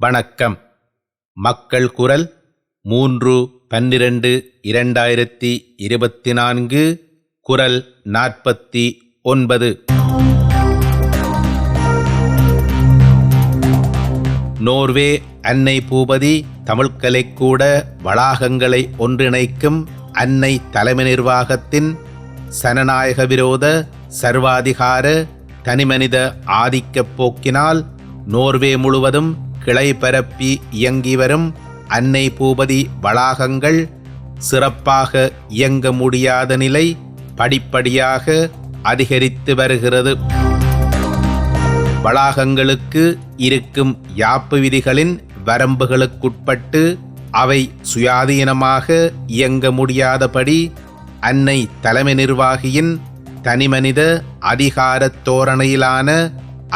வணக்கம். மக்கள் குரல் 3/12/2024 குரல் 49. நோர்வே அன்னை பூபதி தமிழ்கலைக்கூட வளாகங்களை ஒன்றிணைக்கும் அன்னை தலைமை நிர்வாகத்தின் சனநாயக விரோத சர்வாதிகார தனிமனித ஆதிக்கப் போக்கினால் நோர்வே முழுவதும் கிளை பரப்பி இயங்கி வரும் அன்னை பூபதி வளாகங்கள் சிறப்பாக இயங்க முடியாத நிலை படிப்படியாக அதிகரித்து வருகிறது. வளாகங்களுக்கு இருக்கும் யாப்பு விதிகளின் வரம்புகளுக்குட்பட்டு அவை சுயாதீனமாக இயங்க முடியாதபடி அன்னை தலைமை நிர்வாகியின் தனிமனித அதிகார தோரணையிலான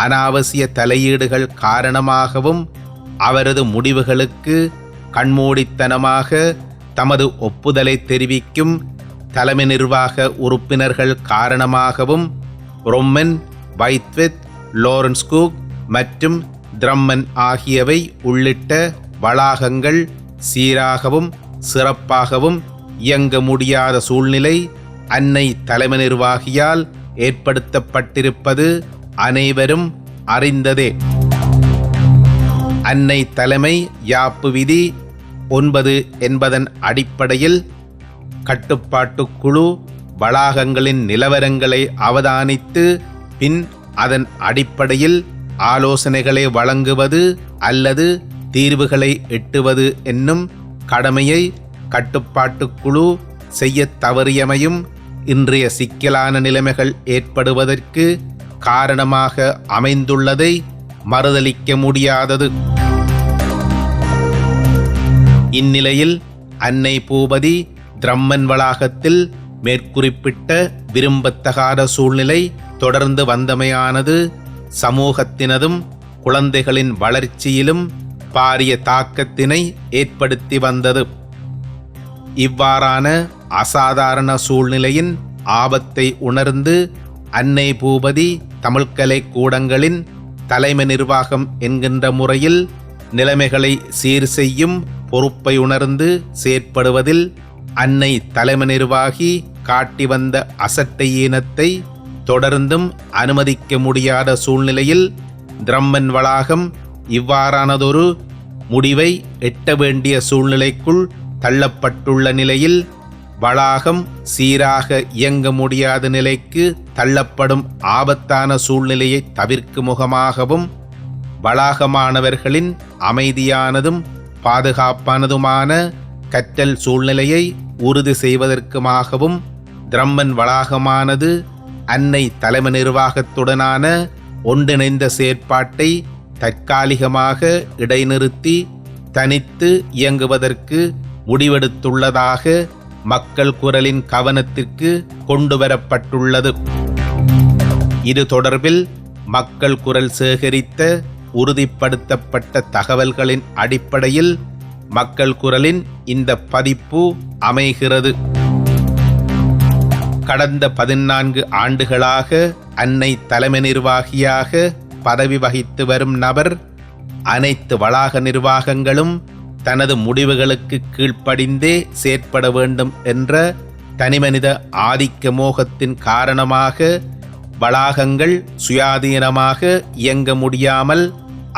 அனாவசிய தலையீடுகள் காரணமாகவும் அவரது முடிவுகளுக்கு கண்மூடித்தனமாக தமது ஒப்புதலை தெரிவிக்கும் தலைமை நிர்வாக உறுப்பினர்கள் காரணமாகவும் ரொம்மன், வைத்வெத், லோரன்ஸ்கூக் மற்றும் த்ரம்மன் ஆகியவை உள்ளிட்ட வளாகங்கள் சீராகவும் சிறப்பாகவும் இயங்க முடியாத சூழ்நிலை அன்னை தலைமை நிர்வாகியால் ஏற்படுத்தப்பட்டிருப்பது அனைவரும் அறிந்ததே. அன்னை தலைமை யாப்பு விதி 9 என்பதன் அடிப்படையில் கட்டுப்பாட்டுக்குழு வளாகங்களின் நிலவரங்களை அவதானித்து பின் அதன் அடிப்படையில் ஆலோசனைகளை வழங்குவது அல்லது தீர்வுகளை எட்டுவது என்னும் கடமையை கட்டுப்பாட்டுக்குழு செய்யத் தவறியமையும் இன்றைய சிக்கலான நிலைமைகள் ஏற்படுவதற்கு காரணமாக அமைந்துள்ளதை மறுதலிக்க முடியாதது. இந்நிலையில் அன்னை பூபதி த்ரம்மன் வளாகத்தில் மேற்குறிப்பிட்ட விரும்பத்தகாத சூழ்நிலை தொடர்ந்து வந்தமையானது சமூகத்தினதும் குழந்தைகளின் வளர்ச்சியிலும் பாரிய தாக்கத்தினை ஏற்படுத்தி வந்தது. இவ்வாறான அசாதாரண சூழ்நிலையின் ஆபத்தை உணர்ந்து அன்னை பூபதி தமிழ்கலை கூடங்களின் தலைமை நிர்வாகம் என்கின்ற முறையில் நிலைமைகளை சீர் செய்யும் பொறுப்பை உணர்ந்து செயற்படுவதில் அன்னை தலைமை நிர்வாகி காட்டி வந்த அசட்டையீனத்தை தொடர்ந்தும் அனுமதிக்க முடியாத சூழ்நிலையில் த்ரம்மன் வளாகம் இவ்வாறானதொரு முடிவை எட்ட வேண்டிய சூழ்நிலைக்குள் தள்ளப்பட்டுள்ள நிலையில் வளாகம் சீராக இயங்க முடியாத நிலைக்கு தள்ளப்படும் ஆபத்தான சூழ்நிலையை தவிர்க்கும் முகமாகவும் வளாகமானவர்களின் அமைதியானதும் பாதுகாப்பானதுமான கற்றல் சூழ்நிலையை உறுதி செய்வதற்குமாகவும் த்ரம்மன் வளாகமானது அன்னை தலைமை நிர்வாகத்துடனான ஒன்றிணைந்த செயற்பாட்டை தற்காலிகமாக இடைநிறுத்தி தனித்து இயங்குவதற்கு முடிவெடுத்துள்ளதாக மக்கள் குரலின் கவனத்திற்கு கொண்டுவரப்பட்டுள்ளது. இது தொடர்பில் மக்கள் குரல் சேகரித்த உறுதிப்படுத்தப்பட்ட தகவல்களின் அடிப்படையில் மக்கள் குரலின் இந்த பதிப்பு அமைகிறது. கடந்த 14 ஆண்டுகளாக அன்னை தலைமை நிர்வாகியாக பதவி வகித்து வரும் நபர் அனைத்து வளாக நிர்வாகங்களும் தனது முடிவுகளுக்கு கீழ்ப்படிந்தே செயற்பட வேண்டும் என்ற தனிமனித ஆதிக்க மோகத்தின் காரணமாக வளாகங்கள் சுயாதீனமாக இயங்க முடியாமல்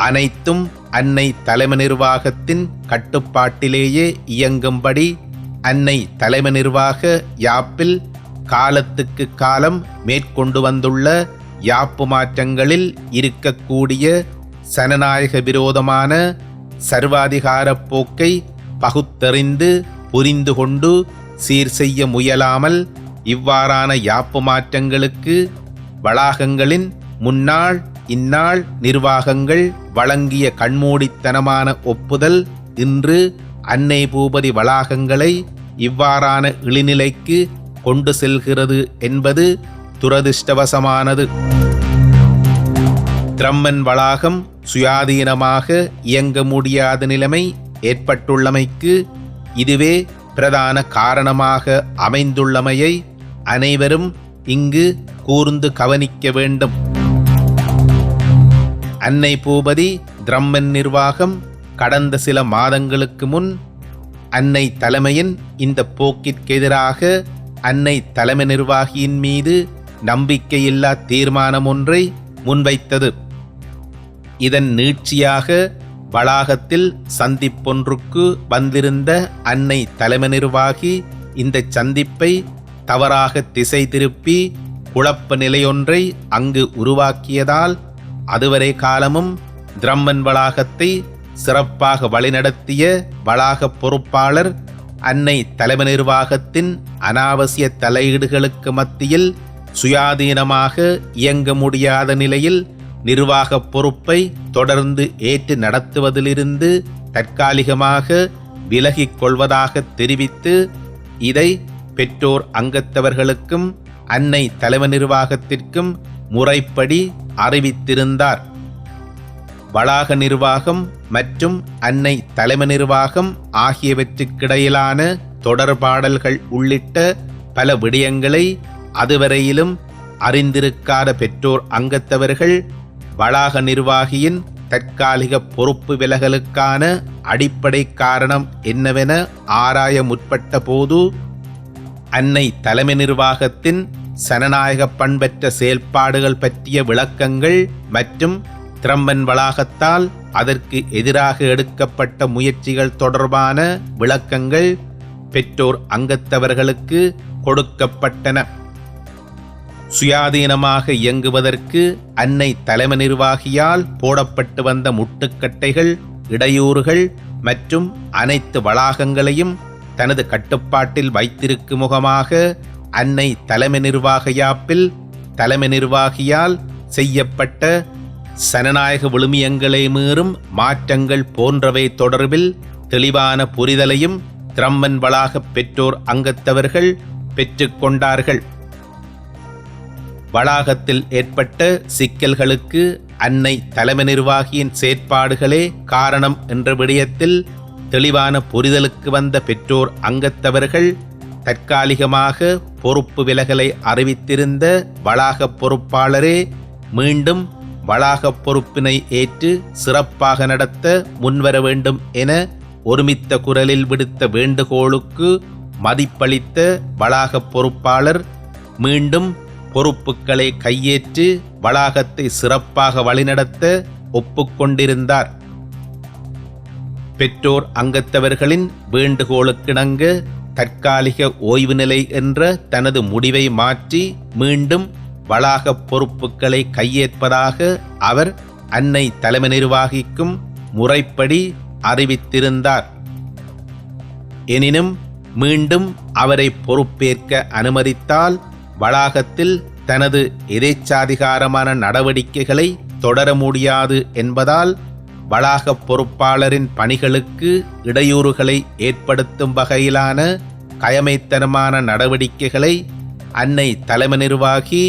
அனைத்தும் அன்னை தலைமை நிர்வாகத்தின் கட்டுப்பாட்டிலேயே இயங்கும்படி அன்னை தலைமை நிர்வாக யாப்பில் காலத்துக்கு காலம் மேற்கொண்டு வந்துள்ள யாப்பு மாற்றங்களில் இருக்கக்கூடிய சனநாயக விரோதமான சர்வாதிகார போக்கை பகுத்தறிந்து புரிந்து கொண்டு சீர் செய்ய முயலாமல் இவ்வாறான யாப்பு மாற்றங்களுக்கு வளாகங்களின் முன்னாள் இந்நாள் நிர்வாகங்கள் வழங்கிய கண்மூடித்தனமான ஒப்புதல் இன்று அன்னை பூபதி வளாகங்களை இவ்வாறான இழிநிலைக்கு கொண்டு செல்கிறது என்பது துரதிர்ஷ்டவசமானது. த்ரம்மன் வளாகம் சுயாதீனமாக இயங்க முடியாத நிலைமை ஏற்பட்டுள்ளமைக்கு இதுவே பிரதான காரணமாக அமைந்துள்ளமையை அனைவரும் இங்கு கூர்ந்து கவனிக்க வேண்டும். அன்னை பூபதி த்ரம்மன் நிர்வாகம் கடந்த சில மாதங்களுக்கு முன் அன்னை தலைமையின் இந்த போக்கிற்கு எதிராக அன்னை தலைமை நிர்வாகியின் மீது நம்பிக்கையில்லா தீர்மானம் ஒன்றை முன்வைத்தது. இதன் நீட்சியாக வளாகத்தில் சந்திப்பொன்றுக்கு வந்திருந்த அன்னை தலைமை நிர்வாகி இந்த சந்திப்பை தவறாக திசை திருப்பி குழப்ப நிலையொன்றை அங்கு உருவாக்கியதால் அதுவரை காலமும் திரம்மன் வளாகத்தை சிறப்பாக வழிநடத்திய வளாக பொறுப்பாளர் அன்னை தலைமை நிர்வாகத்தின் அனாவசிய தலையீடுகளுக்கு மத்தியில் சுயாதீனமாக இயங்க முடியாத நிலையில் நிர்வாக பொறுப்பை தொடர்ந்து ஏற்று நடத்துவதிலிருந்து தற்காலிகமாக விலகிக் கொள்வதாக தெரிவித்து இதை பெற்றோர் அங்கத்தவர்களுக்கும் அன்னை தலைமை நிர்வாகத்திற்கும் முறைப்படி அறிவித்திருந்தார். வளாக நிர்வாகம் மற்றும் அன்னை தலைமை நிர்வாகம் ஆகியவற்றுக்கிடையிலான தொடர்பாடல்கள் உள்ளிட்ட பல விடயங்களை அதுவரையிலும் அறிந்திருக்காத பெற்றோர் அங்கத்தவர்கள் வளாக நிர்வாகியின் தற்காலிக பொறுப்பு விலகலுக்கான அடிப்படை காரணம் என்னவென ஆராய முற்பட்ட போது அன்னை தலைமை நிர்வாகத்தின் சனநாயக பண்பற்ற செயல்பாடுகள் பற்றிய விளக்கங்கள் மற்றும் திரம்மன் வளாகத்தால் அதற்கு எதிராக எடுக்கப்பட்ட முயற்சிகள் தொடர்பான விளக்கங்கள் பெற்றோர் அங்கத்தவர்களுக்கு கொடுக்கப்பட்டன. சுயாதீனமாக இயங்குவதற்கு அன்னை தலைமை நிர்வாகியால் போடப்பட்டு வந்த முட்டுக்கட்டைகள், இடையூறுகள் மற்றும் அனைத்து வளாகங்களையும் தனது கட்டுப்பாட்டில் வைத்திருக்கும் முகமாக அன்னை தலைமை நிர்வாக யாப்பில் தலைமை நிர்வாகியால் செய்யப்பட்ட சனநாயக விழுமியங்களை மீறும் மாற்றங்கள் போன்றவை தொடர்பில் தெளிவான புரிதலையும் திரம்மன் வளாக பெற்றோர் அங்கத்தவர்கள் பெற்றுக்கொண்டார்கள். வளாகத்தில் ஏற்பட்ட சிக்கல்களுக்கு அன்னை தலைமை நிர்வாகியின் செயற்பாடுகளே காரணம் என்ற விடயத்தில் தெளிவான புரிதலுக்கு வந்த பெற்றோர் அங்கத்தவர்கள் தற்காலிகமாக பொறுப்பு விலகலை அறிவித்திருந்த வளாக பொறுப்பாளரே மீண்டும் வளாக பொறுப்பினை ஏற்று சிறப்பாக நடத்த முன்வர வேண்டும் என ஒருமித்த குரலில் விடுத்த வேண்டுகோளுக்கு மதிப்பளித்த வளாக பொறுப்பாளர் மீண்டும் பொறுப்புகளை கையேற்று வளாகத்தை சிறப்பாக வழிநடத்த ஒப்புக்கொண்டிருந்தார். பெற்றோர் அங்கத்தவர்களின் வேண்டுகோளுக்கிணங்க தற்காலிக ஓய்வு நிலை என்ற தனது முடிவை மாற்றி மீண்டும் வளாக பொறுப்புகளை கையேற்பதாக அவர் அன்னை தலைமை நிர்வாகிக்கும் முறைப்படி அறிவித்திருந்தார். எனினும் மீண்டும் அவரை பொறுப்பேற்க அனுமதித்தால் வளாகத்தில் தனது எதேச்சாதிகாரமான நடவடிக்கைகளை தொடர முடியாது என்பதால் வளாக பொறுப்பாளரின் பணிகளுக்கு இடையூறுகளை ஏற்படுத்தும் வகையிலான கயமைத்தனமான நடவடிக்கைகளை அன்னை தலைமை நிர்வாகி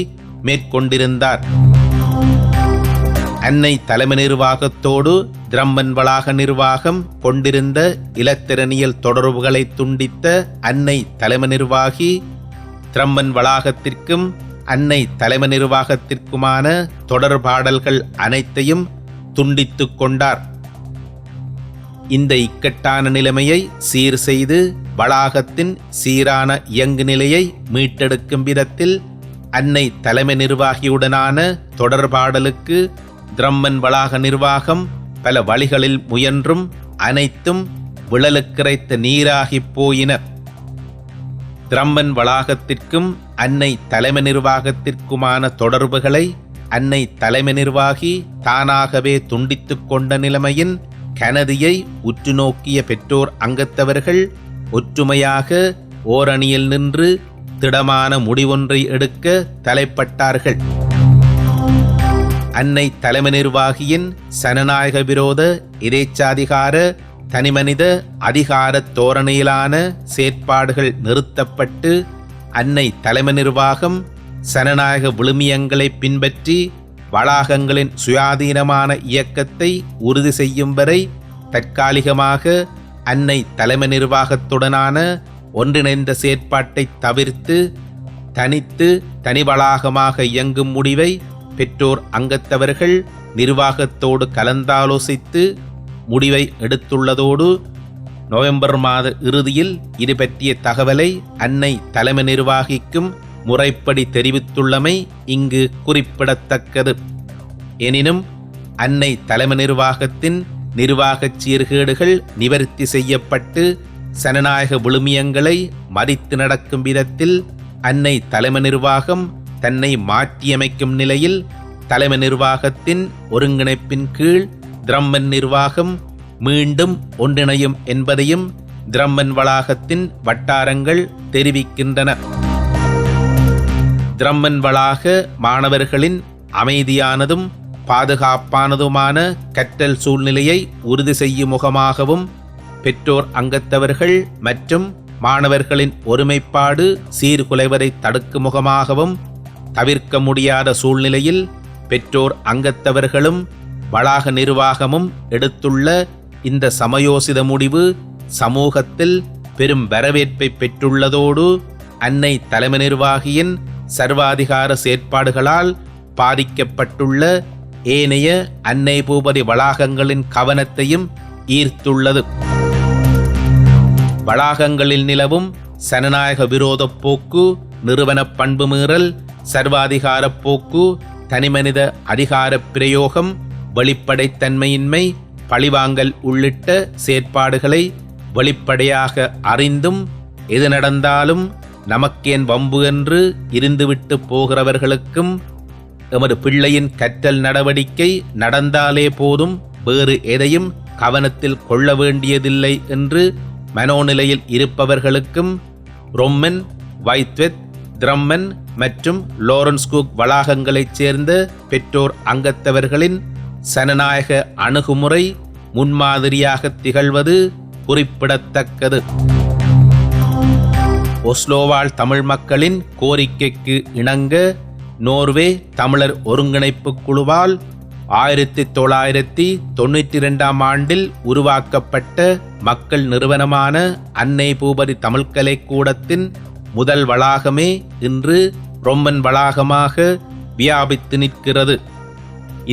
மேற்கொண்டிருந்தார். அன்னை தலைமை நிர்வாகத்தோடு திரம்மன் வளாக நிர்வாகம் கொண்டிருந்த இலத்திரனியல் தொடர்புகளை துண்டித்த அன்னை தலைமை நிர்வாகி திரம்மன் வளாகத்திற்கும் அன்னை தலைமை நிர்வாகத்திற்குமான தொடர்பாடல்கள் அனைத்தையும் துண்டித்துக் கொண்டார். இந்த இக்கட்டான நிலைமையை சீர் செய்து வளாகத்தின் சீரான இயங்கு நிலையை மீட்டெடுக்கும் விதத்தில் அன்னை தலைமை நிர்வாகியுடனான தொடர்பாடலுக்கு திரம்மன் வளாக நிர்வாகம் பல வழிகளில் முயன்றும் அனைத்தும் விழலுக்கிறைத்த நீராகிப் போயின. திரம்மன் வளாகத்திற்கும் அன்னை தலைமை நிர்வாகத்திற்குமான தொடர்புகளை அன்னை தலைமை நிர்வாகி தானாகவே துண்டித்துக் கொண்ட நிலைமையின் கனதியை உற்று நோக்கிய பெற்றோர் அங்கத்தவர்கள் ஒற்றுமையாக ஓரணியில் நின்று திடமான முடிவொன்றை எடுக்க தலைப்பட்டார்கள். அன்னை தலைமை நிர்வாகியின் சனநாயக விரோத எதேச்சாதிகார தனிமனித அதிகார தோரணையிலான செயற்பாடுகள் நிறுத்தப்பட்டு அன்னை தலைமை நிர்வாகம் சனநாயக விழுமியங்களை பின்பற்றி வளாகங்களின் சுயாதீனமான இயக்கத்தை உறுதி செய்யும் வரை தற்காலிகமாக அன்னை தலைமை நிர்வாகத்துடனான ஒன்றிணைந்த செயற்பாட்டை தவிர்த்து தனி வளாகமாக இயங்கும் முடிவை பெற்றோர் அங்கத்தவர்கள் நிர்வாகத்தோடு கலந்தாலோசித்து முடிவை எடுத்துள்ளதோடு நவம்பர் மாத இறுதியில் இது பற்றிய தகவலை அன்னை தலைமை நிர்வாகிக்கும் முறைப்படி தெரிவித்துள்ளமை இங்கு குறிப்பிடத்தக்கது. எனினும் அன்னை தலைமை நிர்வாகத்தின் நிர்வாகச் சீர்கேடுகள் நிவர்த்தி செய்யப்பட்டு சனநாயக விழுமியங்களை மதித்து நடக்கும் விதத்தில் அன்னை தலைமை நிர்வாகம் தன்னை மாற்றியமைக்கும் நிலையில் தலைமை நிர்வாகத்தின் ஒருங்கிணைப்பின் கீழ் திரம்மன் நிர்வாகம் மீண்டும் ஒன்றிணையும் என்பதையும் திரம்மன் வளாகத்தின் வட்டாரங்கள் தெரிவிக்கின்றன. திரம்மன் வளாக மாணவர்களின் அமைதியானதும் பாதுகாப்பானதுமான கற்றல் சூழ்நிலையை உறுதி செய்யும் முகமாகவும் பெற்றோர் அங்கத்தவர்கள் மற்றும் மாணவர்களின் ஒருமைப்பாடு சீர்குலைவதை தடுக்கும் முகமாகவும் தவிர்க்க முடியாத சூழ்நிலையில் பெற்றோர் அங்கத்தவர்களும் வளாக நிர்வாகமும் எடுத்துள்ள இந்த சமயோசித முடிவு சமூகத்தில் பெரும் வரவேற்பை பெற்றுள்ளதோடு அன்னை தலைமை நிர்வாகியின் சர்வாதிகார செயற்பாடுகளால் பாதிக்கப்பட்டுள்ள ஏனைய அன்னை பூபதி வளாகங்களின் கவனத்தையும் ஈர்த்துள்ளது. வளாகங்களில் நிலவும் சனநாயக விரோத போக்கு, நிறுவன பண்பு மீறல், சர்வாதிகார போக்கு, தனிமனித அதிகார பிரயோகம், வெளிப்படைத்தன்மையின்மை, பழிவாங்கல் உள்ளிட்ட செயற்பாடுகளை வெளிப்படையாக அறிந்தும் எது நடந்தாலும் நமக்கேன் வம்பு என்று இருந்துவிட்டு போகிறவர்களுக்கும் எமது பிள்ளையின் கற்றல் நடவடிக்கை நடந்தாலே போதும், வேறு எதையும் கவனத்தில் கொள்ள வேண்டியதில்லை என்று மனோநிலையில் இருப்பவர்களுக்கும் ரொம்மன், வைத்வெத், திரம்மன் மற்றும் லாரன்ஸ் குக் வளாகங்களைச் சேர்ந்த பெற்றோர் அங்கத்தவர்களின் சனநாயக அணுகுமுறை முன்மாதிரியாக திகழ்வது குறிப்பிடத்தக்கது. ஒஸ்லோவாழ் தமிழ் மக்களின் கோரிக்கைக்கு இணங்க நோர்வே தமிழர் ஒருங்கிணைப்பு குழுவால் 1992 ஆண்டில் உருவாக்கப்பட்ட மக்கள் நிறுவனமான அன்னை பூபதி தமிழ் கலைக்கூடத்தின் முதல் வளாகமே இன்று ரொம்மன் வளாகமாக வியாபித்து நிற்கிறது.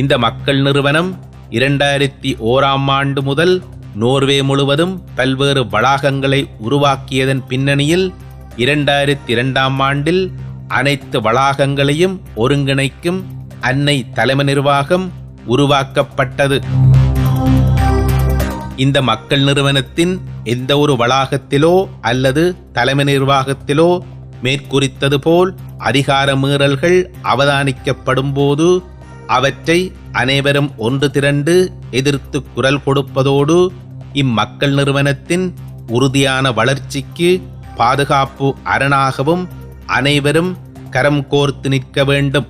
இந்த மக்கள் நிறுவனம் 2001 ஆண்டு முதல் நோர்வே முழுவதும் பல்வேறு வளாகங்களை உருவாக்கியதன் பின்னணியில் 2002 ஆண்டில் அனைத்து வளாகங்களையும் ஒருங்கிணைக்கும் அன்னை தலைமை நிர்வாகம் உருவாக்கப்பட்டது. இந்த மக்கள் நிறுவனத்தின் எந்த ஒரு வளாகத்திலோ அல்லது தலைமை நிர்வாகத்திலோ மேற்குறித்தது போல் அதிகார மீறல்கள் அவதானிக்கப்படும் போது அவற்றை அனைவரும் ஒன்று திரண்டு எதிர்த்து குரல் கொடுப்பதோடு இம்மக்கள் நிறுவனத்தின் உறுதியான வளர்ச்சிக்கு பாதுகாப்பு அரணாகவும் அனைவரும் கரம் கோர்த்து நிற்க வேண்டும்.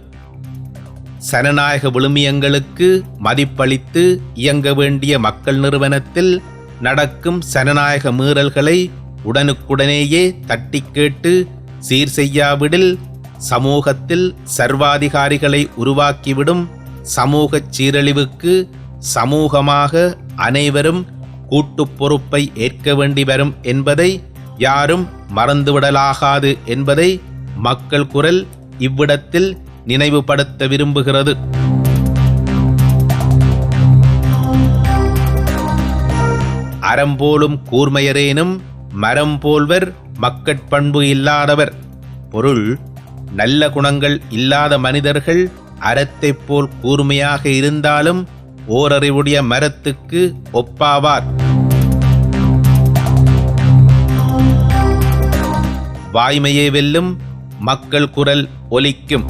சனநாயக விழுமியங்களுக்கு மதிப்பளித்து இயங்க வேண்டிய மக்கள் நிறுவனத்தில் நடக்கும் சனநாயக மீறல்களை உடனுக்குடனேயே தட்டி கேட்டு சீர் செய்யாவிடில் சமூகத்தில் சர்வாதிகாரிகளை உருவாக்கிவிடும் சமூகச் சீரழிவுக்கு சமூகமாக அனைவரும் கூட்டுப் பொறுப்பை ஏற்க வேண்டி வரும் என்பதை யாரும் மறந்துவிடலாகாது என்பதை மக்கள் குரல் இவ்விடத்தில் நினைவுபடுத்த விரும்புகிறது. அறம்போலும் கூர்மையரேனும் மரம் போல்வர் மக்கட்பண்பு இல்லாதவர். பொருள்: நல்ல குணங்கள் இல்லாத மனிதர்கள் அறத்தைப் போல் கூர்மையாக இருந்தாலும் ஓரறிவுடைய மரத்துக்கு ஒப்பாவார். வாய்மையே வெல்லும், மக்கள் குரல் ஒலிக்கும்.